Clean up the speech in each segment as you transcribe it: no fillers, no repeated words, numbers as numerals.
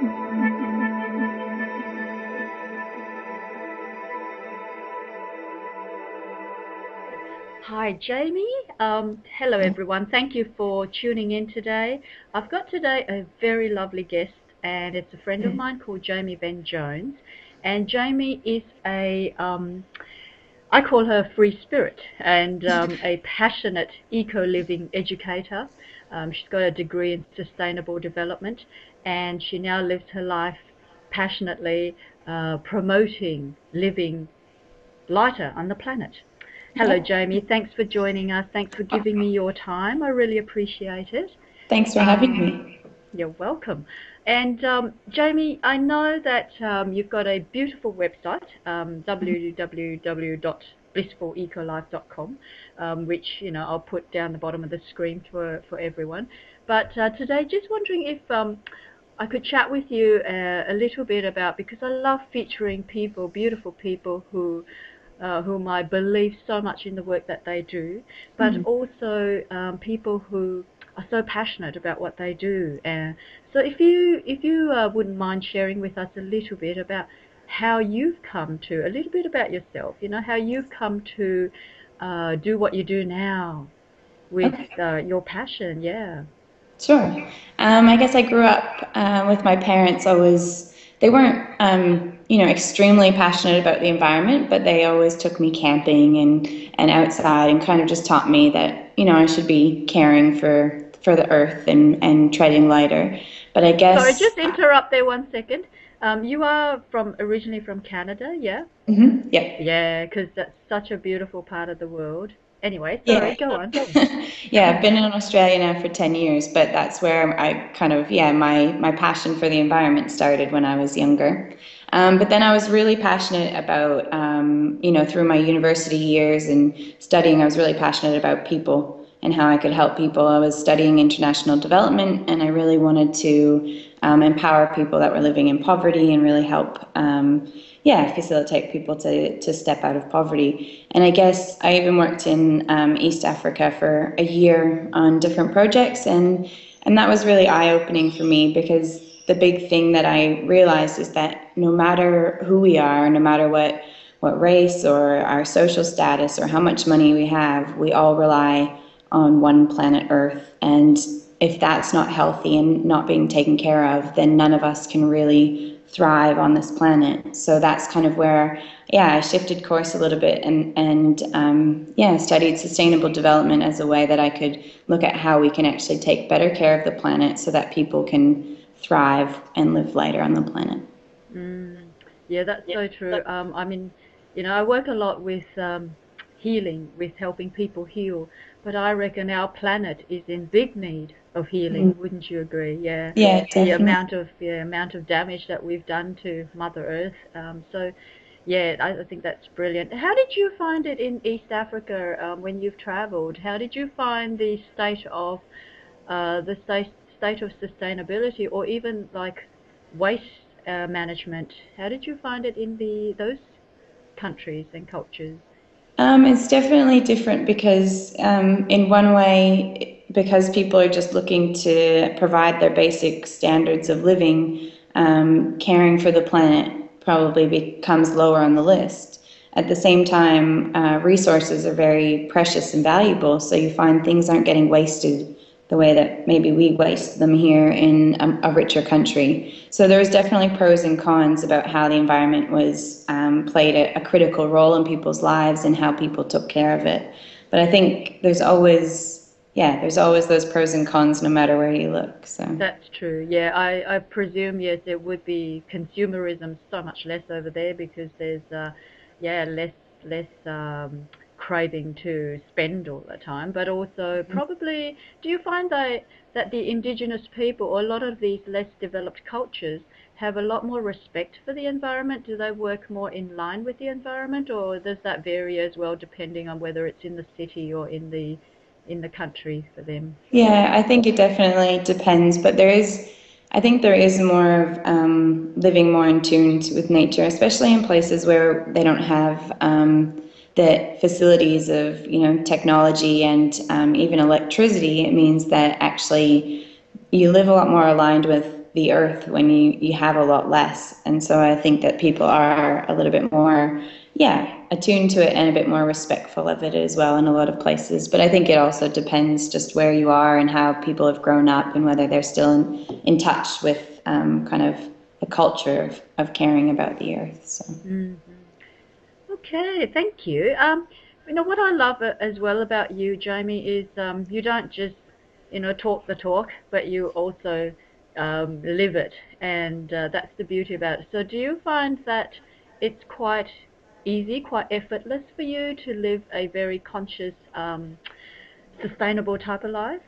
Hi, Jamie. Hello, everyone. Thank you for tuning in today. I've got today a very lovely guest, and it's a friend of mine called Jamie Ben Jones. And Jamie is I call her a free spirit and a passionate eco-living educator. She's got a degree in sustainable development, and she now lives her life passionately promoting living lighter on the planet. Hello, Yeah. Jamie. Thanks for joining us. Thanks for giving me your time. I really appreciate it. Thanks for having Um, me. you're welcome. And Jamie, I know that you've got a beautiful website, www.blissfulecolife.com, which I'll put down the bottom of the screen for everyone. But today, just wondering if I could chat with you a little bit about, because I love featuring people, beautiful people whom I believe so much in the work that they do, but Hmm. also people who are so passionate about what they do. So if you wouldn't mind sharing with us a little bit about how you've come to, a little bit about yourself, how you've come to do what you do now with Okay. your passion. Yeah. Sure. I guess I grew up with my parents. They weren't, extremely passionate about the environment, but they always took me camping and outside and kind of just taught me that, I should be caring for the earth and treading lighter. But I Sorry, guess, just interrupt there 1 second. You are originally from Canada, yeah? yeah. Yeah, because that's such a beautiful part of the world. Anyway, Yeah. sorry, go on. Yeah, I've been in Australia now for 10 years, but that's where I kind of, yeah, my passion for the environment started when I was younger. But then I was really passionate about, through my university years and studying, I was really passionate about people and how I could help people. I was studying international development, and I really wanted to empower people that were living in poverty and really help, facilitate people to step out of poverty. And I guess I even worked in East Africa for a year on different projects, and that was really eye-opening for me because the big thing that I realized is that no matter who we are, no matter what race or our social status or how much money we have, we all rely on one planet Earth. And if that's not healthy and not being taken care of, then none of us can really thrive on this planet. So that's kind of where, yeah, I shifted course a little bit and studied sustainable development as a way that I could look at how we can actually take better care of the planet so that people can thrive and live lighter on the planet. Mm, yeah, that's so true. I mean, I work a lot with healing, with helping people heal, but I reckon our planet is in big need of healing. Wouldn't you agree? Yeah, Yeah, the definitely. amount of damage that we've done to Mother Earth. Yeah, I think that's brilliant. How did you find it in East Africa when you've traveled? How did you find the state of sustainability, or even like waste management? How did you find it in the those countries and cultures? It's definitely different because, in one way, because people are just looking to provide their basic standards of living, caring for the planet probably becomes lower on the list. At the same time, resources are very precious and valuable, so you find things aren't getting wasted the way that maybe we waste them here in a richer country. So there was definitely pros and cons about how the environment was played a critical role in people's lives and how people took care of it. But I think there's always those pros and cons no matter where you look. So. That's true. Yeah, I presume, yes, there would be consumerism so much less over there because there's yeah, less craving to spend all the time. But also probably, do you find that the indigenous people, or a lot of these less developed cultures, have a lot more respect for the environment? Do they work more in line with the environment, or does that vary as well depending on whether it's in the city or in the country for them? Yeah, I think it definitely depends, but I think there is more of living more in tune with nature, especially in places where they don't have the facilities of, technology and even electricity. It means that actually you live a lot more aligned with the earth when you have a lot less. And so I think that people are a little bit more, yeah, attuned to it and a bit more respectful of it as well in a lot of places. But I think it also depends just where you are and how people have grown up and whether they're still in touch with kind of a culture of caring about the earth. So. Hmm. Okay, thank you. What I love as well about you, Jamie, is you don't just, talk the talk, but you also live it, and that's the beauty about it. So, do you find that it's quite easy, quite effortless for you to live a very conscious, sustainable type of life?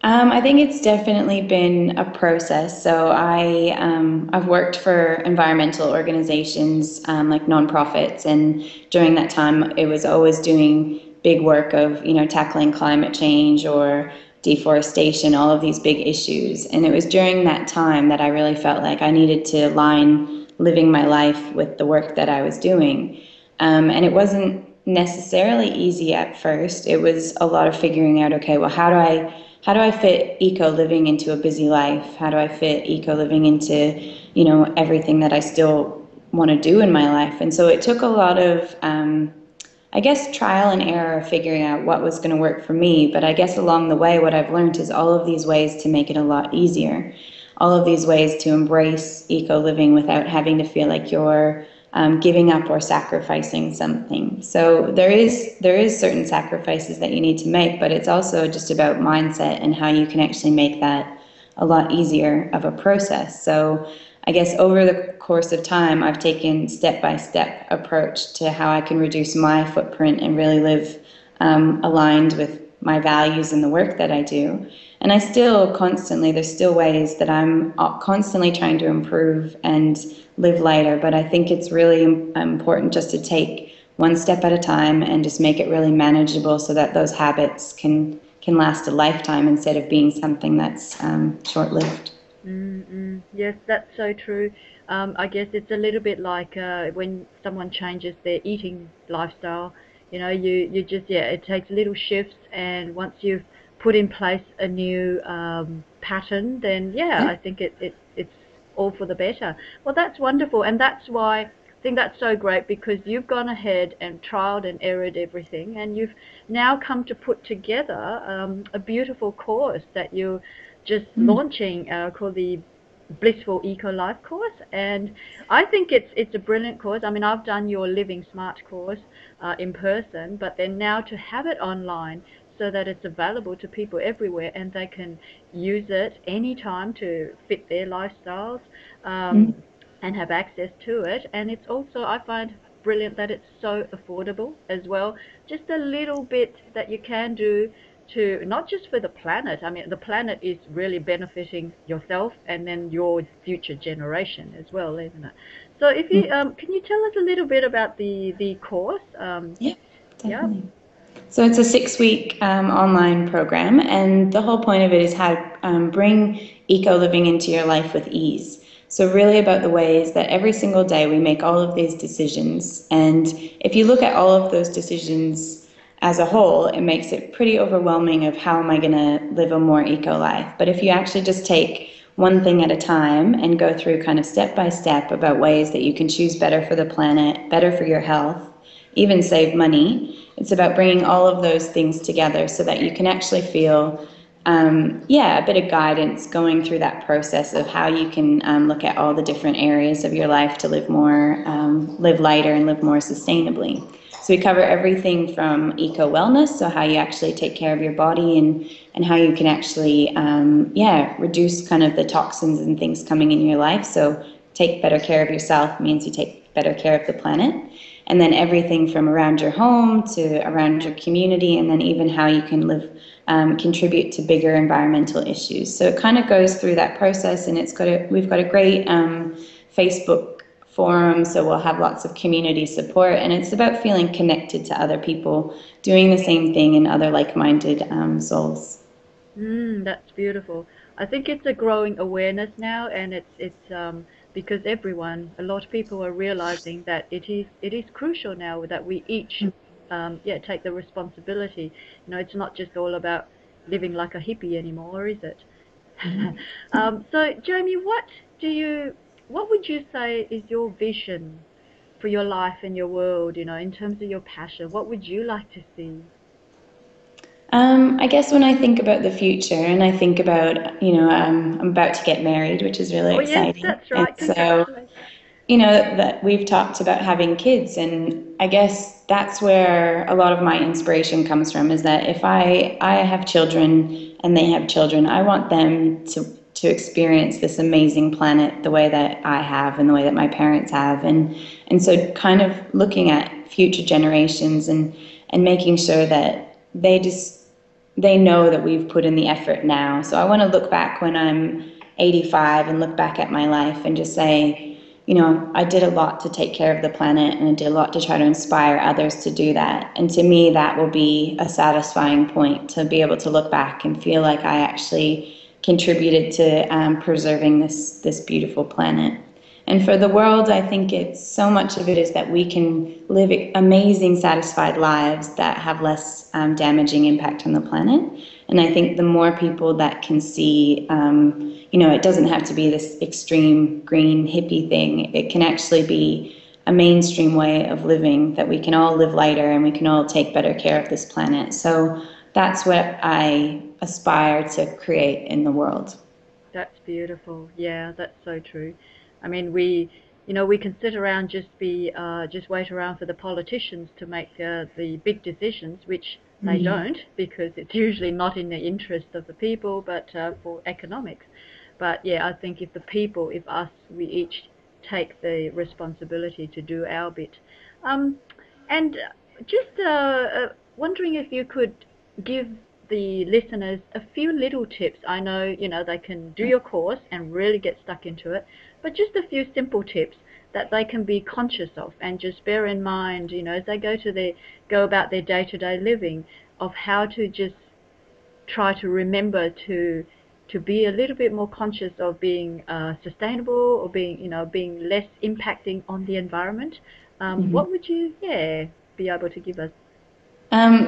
I think it's definitely been a process. So I've worked for environmental organizations like nonprofits, and during that time, it was always doing big work of tackling climate change or deforestation, all of these big issues. And it was during that time that I really felt like I needed to align living my life with the work that I was doing. And it wasn't necessarily easy at first. It was a lot of figuring out, okay, well, how do I fit eco living into a busy life? How do I fit eco living into, everything that I still want to do in my life? And so it took a lot of, I guess, trial and error of figuring out what was going to work for me. But I guess along the way, what I've learned is all of these ways to make it a lot easier, all of these ways to embrace eco living without having to feel like you're giving up or sacrificing something. So there is certain sacrifices that you need to make, but it's also just about mindset and how you can actually make that a lot easier of a process. So I guess over the course of time, I've taken step-by-step approach to how I can reduce my footprint and really live aligned with my values and the work that I do. And there's still ways that I'm constantly trying to improve and live lighter. But I think it's really important just to take one step at a time and just make it really manageable so that those habits can last a lifetime instead of being something that's short-lived. Mm-mm. Yes, that's so true. I guess it's a little bit like when someone changes their eating lifestyle, you just, yeah, it takes little shifts, and once you've put in place a new pattern, then yeah, Yeah. I think it's all for the better. Well, that's wonderful, and that's why I think that's so great because you've gone ahead and trialed and errored everything, and you've now come to put together a beautiful course that you just Mm. launching called the Blissful Eco Life course, and I think it's a brilliant course. I mean, I've done your Living Smart course in person, but then now to have it online so that it's available to people everywhere and they can use it anytime to fit their lifestyles, Mm. and have access to it. And it's also, I find brilliant that it's so affordable as well. Just a little bit that you can do to not just for the planet. I mean, the planet is really benefiting yourself and then your future generation as well, isn't it? So if you can you tell us a little bit about the course? Yeah, Yeah. definitely. So it's a 6-week online program, and the whole point of it is how to bring eco living into your life with ease. So really about the ways that every single day we make all of these decisions, and if you look at all of those decisions as a whole, it makes it pretty overwhelming of how am I going to live a more eco life. But if you actually just take one thing at a time and go through kind of step by step about ways that you can choose better for the planet, better for your health, even save money. It's about bringing all of those things together so that you can actually feel, yeah, a bit of guidance going through that process of how you can look at all the different areas of your life to live more, live lighter, and live more sustainably. So we cover everything from eco wellness, so how you actually take care of your body and how you can actually, yeah, reduce kind of the toxins and things coming in your life. So take better care of yourself means you take better care of the planet. And then everything from around your home to around your community, and then even how you can live, contribute to bigger environmental issues. So it kind of goes through that process, and we've got a great Facebook forum, so we'll have lots of community support, and it's about feeling connected to other people doing the same thing and other like-minded souls. That's beautiful. I think it's a growing awareness now, and it's because a lot of people are realizing that it is crucial now that we each yeah, take the responsibility. It's not just all about living like a hippie anymore, is it? So, Jamie, do you, what would you say is your vision for your life and your world, in terms of your passion? What would you like to see? I guess when I think about the future and I think about, I'm about to get married, which is really Oh, yes, exciting. that's And right. so, Congratulations. that we've talked about having kids, and I guess that's where a lot of my inspiration comes from, is that if I have children and they have children, I want them to experience this amazing planet the way that I have and the way that my parents have. And so kind of looking at future generations and making sure that they know that we've put in the effort now. So I want to look back when I'm 85 and look back at my life and just say, I did a lot to take care of the planet, and I did a lot to try to inspire others to do that. And to me, that will be a satisfying point, to be able to look back and feel like I actually contributed to preserving this beautiful planet. And for the world, I think it's so much of it is that we can live amazing, satisfied lives that have less damaging impact on the planet. And I think the more people that can see, it doesn't have to be this extreme green hippie thing. It can actually be a mainstream way of living, that we can all live lighter and we can all take better care of this planet. So that's what I aspire to create in the world. That's beautiful. Yeah, that's so true. I mean, we can sit around just wait around for the politicians to make the big decisions, which they don't, because it's usually not in the interest of the people, but for economics. But yeah, I think if the people, if us, we each take the responsibility to do our bit. Um, and just wondering if you could give the listeners a few little tips. I know, they can do your course and really get stuck into it, but just a few simple tips that they can be conscious of and just bear in mind, as they go about their day-to-day living, of how to just try to remember to be a little bit more conscious of being sustainable, or being less impacting on the environment. What would you, yeah, be able to give us?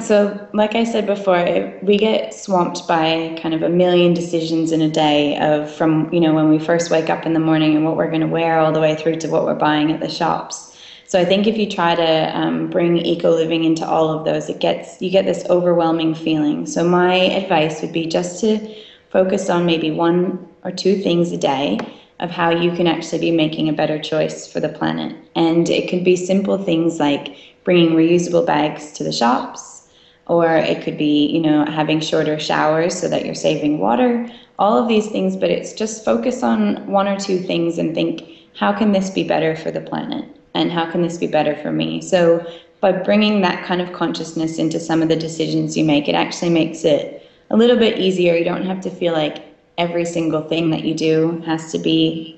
So, like I said before, we get swamped by kind of a million decisions in a day, of from, when we first wake up in the morning and what we're going to wear, all the way through to what we're buying at the shops. So I think if you try to bring eco living into all of those, you get this overwhelming feeling. So my advice would be just to focus on maybe one or two things a day of how you can actually be making a better choice for the planet. And it could be simple things like bringing reusable bags to the shops, or it could be, having shorter showers so that you're saving water, all of these things. But it's just focus on one or two things and think, how can this be better for the planet? And how can this be better for me? So by bringing that kind of consciousness into some of the decisions you make, it actually makes it a little bit easier. You don't have to feel like every single thing that you do has to be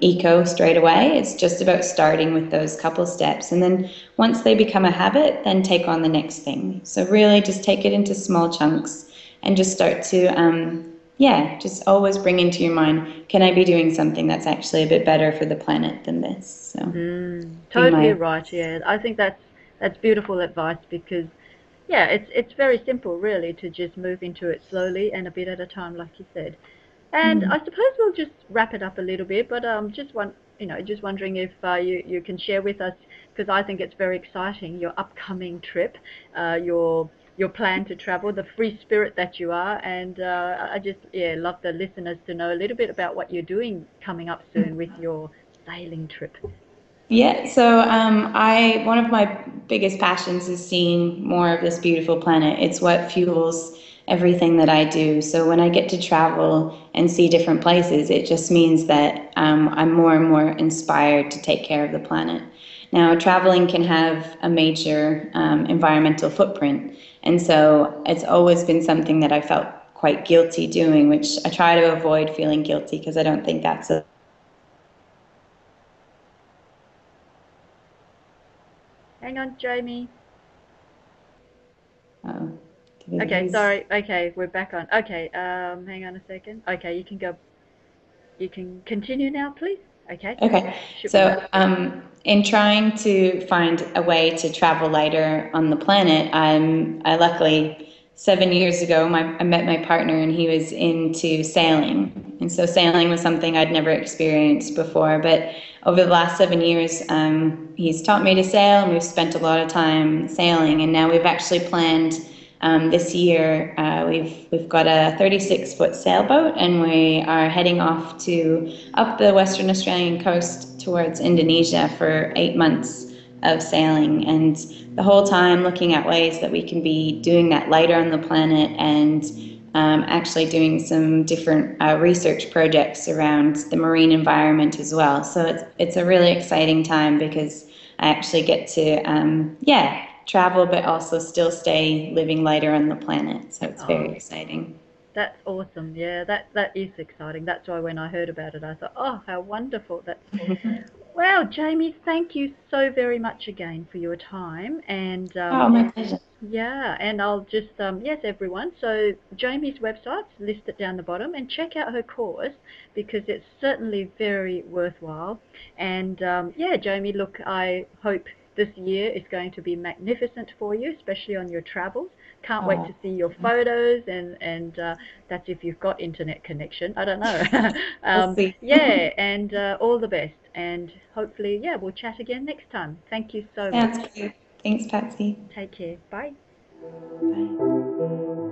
eco straight away. It's just about starting with those couple steps. And then once they become a habit, then take on the next thing. So really just take it into small chunks and just start to, just always bring into your mind, can I be doing something that's actually a bit better for the planet than this? So be Totally my, right. Yeah, I think that's beautiful advice, because yeah, it's very simple really to just move into it slowly and a bit at a time, like you said. And I suppose we'll just wrap it up a little bit, but just wondering if you can share with us, because I think it's very exciting, your upcoming trip, your plan to travel, the free spirit that you are, and I just, yeah, love the listeners to know a little bit about what you're doing coming up soon with your sailing trip. yeah, so I one of my biggest passions is seeing more of this beautiful planet. It's what fuels everything that I do. So when I get to travel and see different places, it just means that I'm more and more inspired to take care of the planet. Now, traveling can have a major environmental footprint, and so it's always been something that I felt quite guilty doing, which I try to avoid feeling guilty, because I don't think that's a Hang on, Jamie. uh, did we Okay, lose? sorry. Okay, we're back on. Okay, hang on a second. Okay, you can go. You can continue now, please. Okay, Okay, should be so right. in trying to find a way to travel lighter on the planet, I luckily 7 years ago, I met my partner and he was into sailing. And so sailing was something I'd never experienced before. But over the last 7 years, he's taught me to sail and we've spent a lot of time sailing. And now we've actually planned this year, we've got a 36-foot sailboat and we are heading off to up the Western Australian coast towards Indonesia for 8 months of sailing, and the whole time looking at ways that we can be doing that lighter on the planet, and actually doing some different research projects around the marine environment as well. So it's a really exciting time because I actually get to travel, but also still stay living lighter on the planet. So it's very Oh, exciting. that's awesome. Yeah, that is exciting. That's why when I heard about it, I thought, oh, how wonderful. That's Well, Jamie, thank you so very much again for your time. And Oh, my pleasure. yeah, and I'll just, yes, everyone. So Jamie's website's listed down the bottom, and check out her course because it's certainly very worthwhile. And yeah, Jamie, look, I hope this year is going to be magnificent for you, especially on your travels. Can't wait Oh, to see your photos, and that's if you've got internet connection. I don't know. we'll see. Yeah, and all the best. And hopefully, yeah, we'll chat again next time. Thank you so Sounds much. good. Thanks, Patsy. Take care. Bye. Bye.